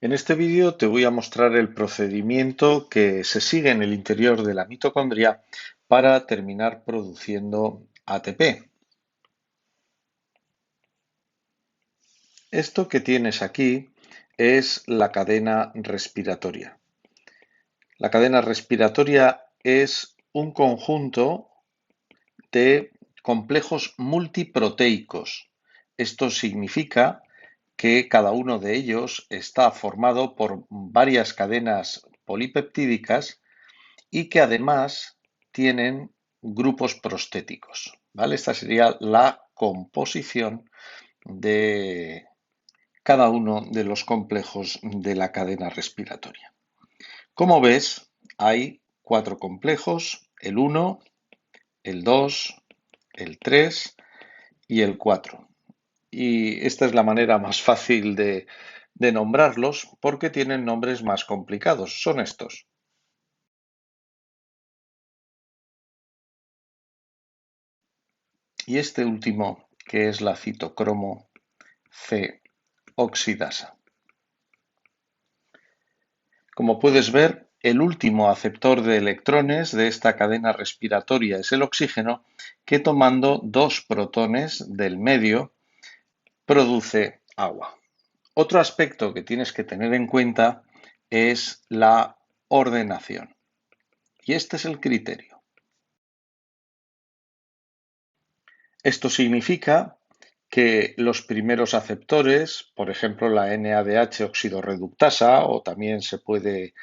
En este vídeo te voy a mostrar el procedimiento que se sigue en el interior de la mitocondria para terminar produciendo ATP. Esto que tienes aquí es la cadena respiratoria. La cadena respiratoria es un conjunto de complejos multiproteicos. Esto significa que cada uno de ellos está formado por varias cadenas polipeptídicas y que además tienen grupos prostéticos, ¿vale? Esta sería la composición de cada uno de los complejos de la cadena respiratoria. Como ves, hay 4 complejos, el 1, el 2, el 3 y el 4. Y esta es la manera más fácil de nombrarlos porque tienen nombres más complicados. Son estos. Y este último, que es la citocromo C oxidasa. Como puedes ver, el último aceptor de electrones de esta cadena respiratoria es el oxígeno, que tomando 2 protones del medio produce agua. Otro aspecto que tienes que tener en cuenta es la ordenación. Y este es el criterio. Esto significa que los primeros aceptores, por ejemplo la NADH oxidorreductasa o también se puede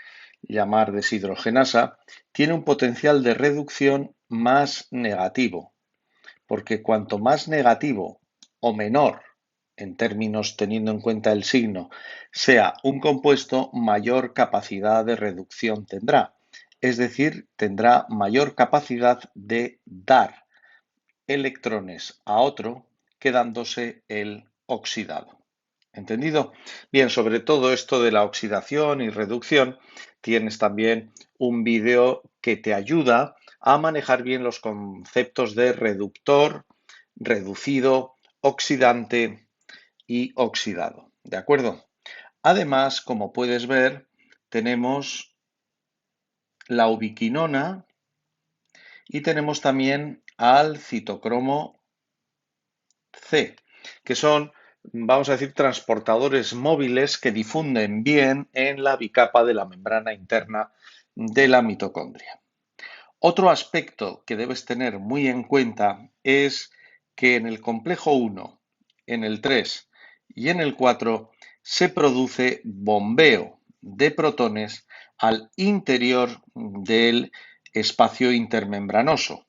llamar deshidrogenasa, tiene un potencial de reducción más negativo, porque cuanto más negativo o menor, en términos teniendo en cuenta el signo, sea un compuesto, mayor capacidad de reducción tendrá. Es decir, tendrá mayor capacidad de dar electrones a otro, quedándose el oxidado. ¿Entendido? Bien, sobre todo esto de la oxidación y reducción, tienes también un vídeo que te ayuda a manejar bien los conceptos de reductor, reducido, oxidante y oxidado. ¿De acuerdo? Además, como puedes ver, tenemos la ubiquinona y tenemos también al citocromo C, que son, vamos a decir, transportadores móviles que difunden bien en la bicapa de la membrana interna de la mitocondria. Otro aspecto que debes tener muy en cuenta es que en el complejo 1, en el 3 y en el 4 se produce bombeo de protones al interior del espacio intermembranoso.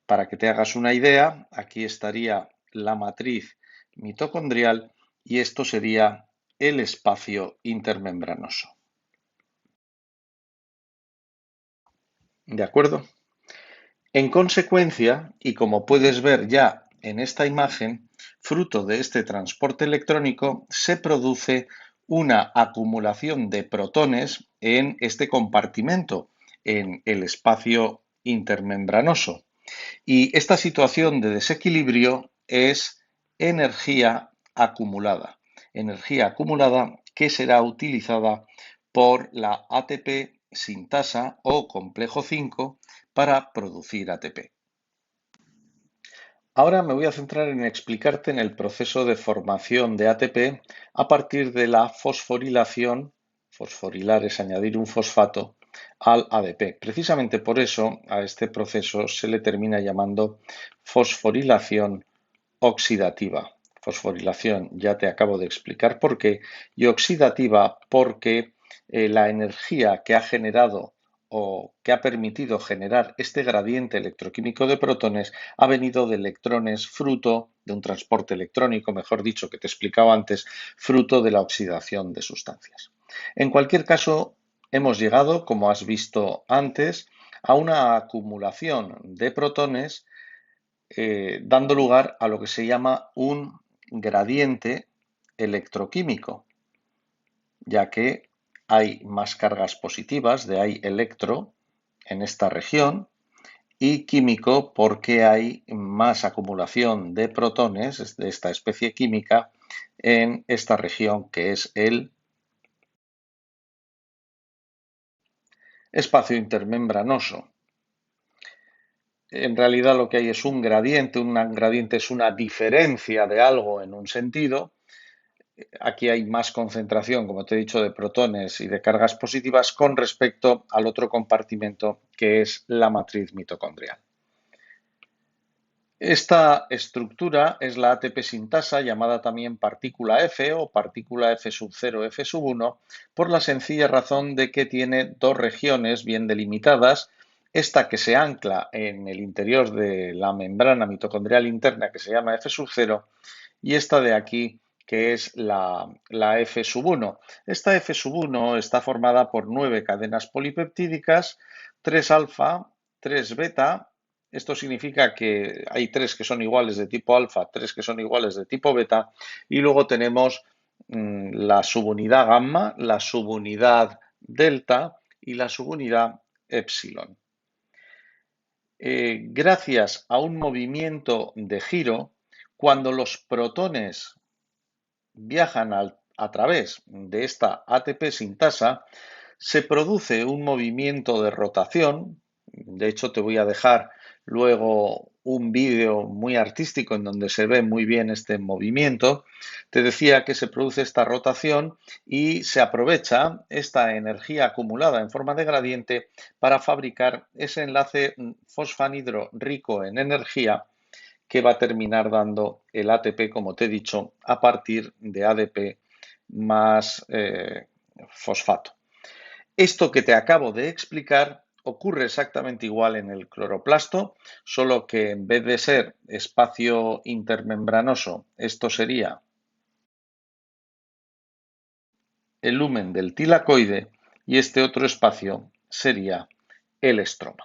Para que te hagas una idea, aquí estaría la matriz mitocondrial y esto sería el espacio intermembranoso. ¿De acuerdo? En consecuencia, y como puedes ver ya en esta imagen, fruto de este transporte electrónico se produce una acumulación de protones en este compartimento, en el espacio intermembranoso. Y esta situación de desequilibrio es energía acumulada que será utilizada por la ATP sintasa o complejo 5 para producir ATP. Ahora me voy a centrar en explicarte en el proceso de formación de ATP a partir de la fosforilación. Fosforilar es añadir un fosfato al ADP. Precisamente por eso a este proceso se le termina llamando fosforilación oxidativa. Fosforilación, ya te acabo de explicar por qué, y oxidativa porque la energía que ha generado o que ha permitido generar este gradiente electroquímico de protones ha venido de electrones fruto de un transporte electrónico, mejor dicho, que te explicaba antes, fruto de la oxidación de sustancias. En cualquier caso, hemos llegado, como has visto antes, a una acumulación de protones dando lugar a lo que se llama un gradiente electroquímico, ya que hay más cargas positivas, de ahí electro, en esta región, y químico porque hay más acumulación de protones de esta especie química en esta región que es el espacio intermembranoso. En realidad lo que hay es un gradiente es una diferencia de algo en un sentido. Aquí hay más concentración, como te he dicho, de protones y de cargas positivas con respecto al otro compartimento que es la matriz mitocondrial. Esta estructura es la ATP sintasa, llamada también partícula F o partícula F sub 0, F sub 1, por la sencilla razón de que tiene dos regiones bien delimitadas, esta que se ancla en el interior de la membrana mitocondrial interna que se llama F sub 0 y esta de aquí que es la F sub 1. Esta F sub 1 está formada por 9 cadenas polipeptídicas, 3 alfa, 3 beta. Esto significa que hay 3 que son iguales de tipo alfa, 3 que son iguales de tipo beta y luego tenemos la subunidad gamma, la subunidad delta y la subunidad epsilon. Gracias a un movimiento de giro, cuando los protones viajan a través de esta ATP sintasa, se produce un movimiento de rotación. De hecho, te voy a dejar luego un vídeo muy artístico en donde se ve muy bien este movimiento. Te decía que se produce esta rotación y se aprovecha esta energía acumulada en forma de gradiente para fabricar ese enlace fosfanhidro rico en energía que va a terminar dando el ATP, como te he dicho, a partir de ADP más fosfato. Esto que te acabo de explicar ocurre exactamente igual en el cloroplasto, solo que en vez de ser espacio intermembranoso, esto sería el lumen del tilacoide y este otro espacio sería el estroma.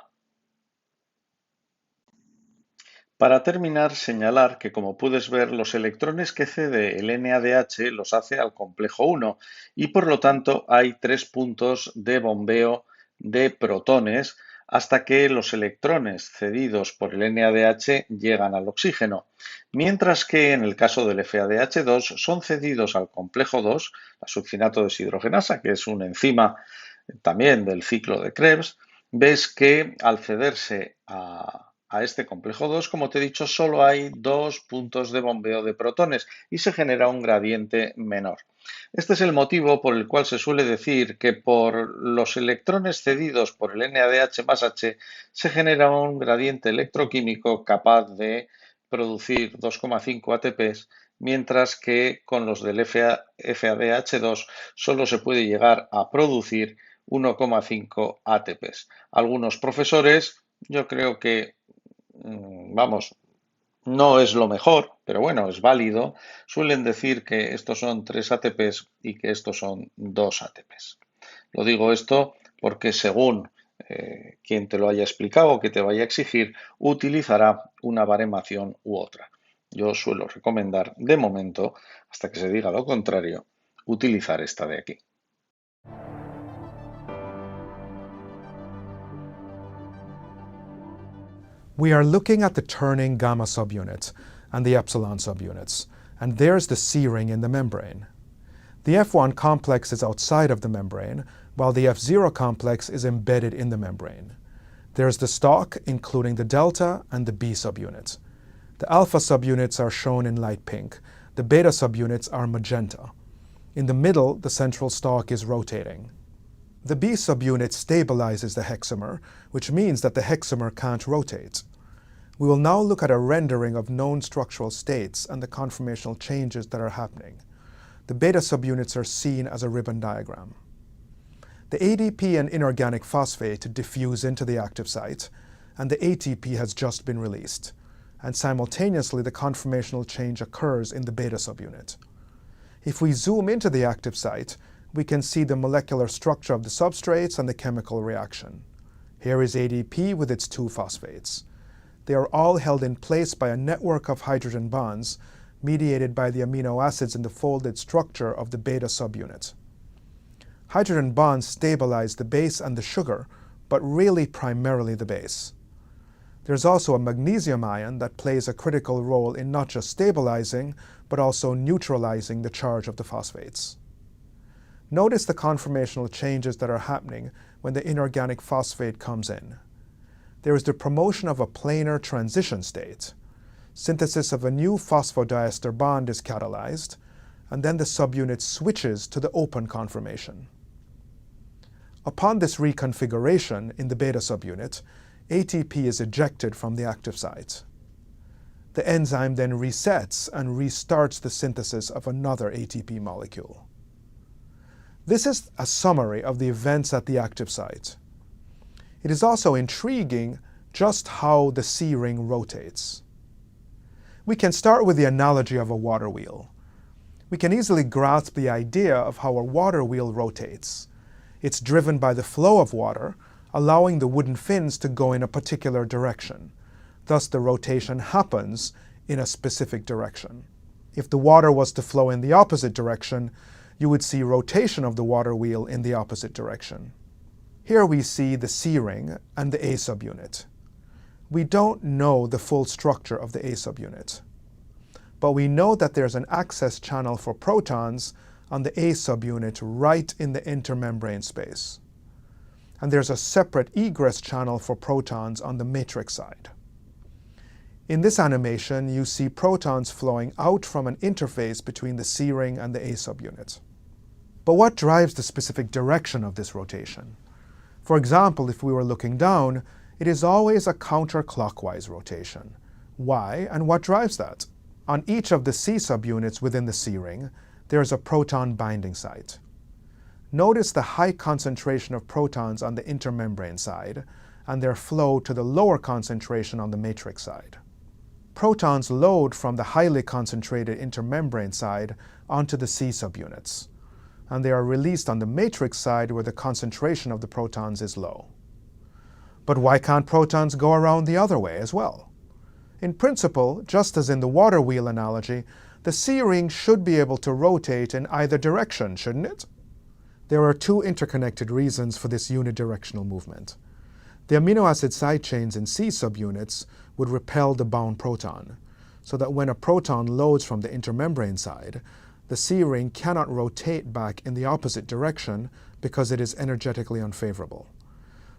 Para terminar, señalar que, como puedes ver, los electrones que cede el NADH los hace al complejo 1 y, por lo tanto, hay 3 puntos de bombeo de protones hasta que los electrones cedidos por el NADH llegan al oxígeno, mientras que en el caso del FADH2 son cedidos al complejo 2, la succinato deshidrogenasa, que es una enzima también del ciclo de Krebs. Ves que al cederse a este complejo 2, como te he dicho, solo hay 2 puntos de bombeo de protones y se genera un gradiente menor. Este es el motivo por el cual se suele decir que por los electrones cedidos por el NADH más H se genera un gradiente electroquímico capaz de producir 2,5 ATPs, mientras que con los del FADH2 solo se puede llegar a producir 1,5 ATPs. Algunos profesores, yo creo que vamos, no es lo mejor, pero bueno, es válido. Suelen decir que estos son 3 ATPs y que estos son 2 ATPs. Lo digo esto porque según quien te lo haya explicado o que te vaya a exigir, utilizará una baremación u otra. Yo suelo recomendar, de momento, hasta que se diga lo contrario, utilizar esta de aquí. We are looking at the turning gamma subunit and the epsilon subunits, and there's the C-ring in the membrane. The F1 complex is outside of the membrane, while the F0 complex is embedded in the membrane. There's the stalk, including the delta and the B subunit. The alpha subunits are shown in light pink. The beta subunits are magenta. In the middle, the central stalk is rotating. The B subunit stabilizes the hexamer, which means that the hexamer can't rotate. We will now look at a rendering of known structural states and the conformational changes that are happening. The beta subunits are seen as a ribbon diagram. The ADP and inorganic phosphate diffuse into the active site, and the ATP has just been released, and simultaneously the conformational change occurs in the beta subunit. If we zoom into the active site, we can see the molecular structure of the substrates and the chemical reaction. Here is ADP with its 2 phosphates. They are all held in place by a network of hydrogen bonds mediated by the amino acids in the folded structure of the beta subunit. Hydrogen bonds stabilize the base and the sugar, but really primarily the base. There's also a magnesium ion that plays a critical role in not just stabilizing, but also neutralizing the charge of the phosphates. Notice the conformational changes that are happening when the inorganic phosphate comes in. There is the promotion of a planar transition state. Synthesis of a new phosphodiester bond is catalyzed, and then the subunit switches to the open conformation. Upon this reconfiguration in the beta subunit, ATP is ejected from the active site. The enzyme then resets and restarts the synthesis of another ATP molecule. This is a summary of the events at the active site. It is also intriguing just how the C-ring rotates. We can start with the analogy of a water wheel. We can easily grasp the idea of how a water wheel rotates. It's driven by the flow of water, allowing the wooden fins to go in a particular direction. Thus, the rotation happens in a specific direction. If the water was to flow in the opposite direction, you would see rotation of the water wheel in the opposite direction. Here we see the C-ring and the A subunit. We don't know the full structure of the A subunit, but we know that there's an access channel for protons on the A subunit right in the intermembrane space. And there's a separate egress channel for protons on the matrix side. In this animation, you see protons flowing out from an interface between the C-ring and the A subunit. But what drives the specific direction of this rotation? For example, if we were looking down, it is always a counterclockwise rotation. Why and what drives that? On each of the C subunits within the C-ring, there is a proton binding site. Notice the high concentration of protons on the intermembrane side and their flow to the lower concentration on the matrix side. Protons load from the highly concentrated intermembrane side onto the C subunits, and they are released on the matrix side where the concentration of the protons is low. But why can't protons go around the other way as well? In principle, just as in the water wheel analogy, the C-ring should be able to rotate in either direction, shouldn't it? There are two interconnected reasons for this unidirectional movement. The amino acid side chains in C subunits would repel the bound proton, so that when a proton loads from the intermembrane side, the C-ring cannot rotate back in the opposite direction because it is energetically unfavorable.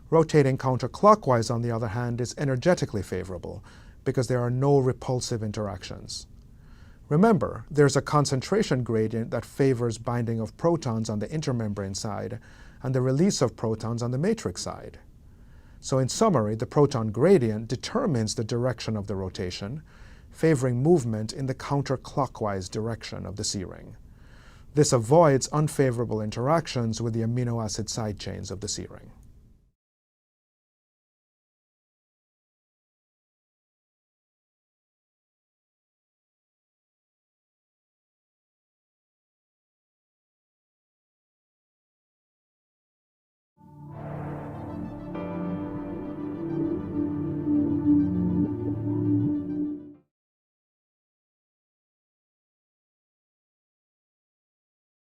Rotating counterclockwise, on the other hand, is energetically favorable because there are no repulsive interactions. Remember, there's a concentration gradient that favors binding of protons on the intermembrane side and the release of protons on the matrix side. So in summary, the proton gradient determines the direction of the rotation, favoring movement in the counterclockwise direction of the C-ring. This avoids unfavorable interactions with the amino acid side chains of the C-ring.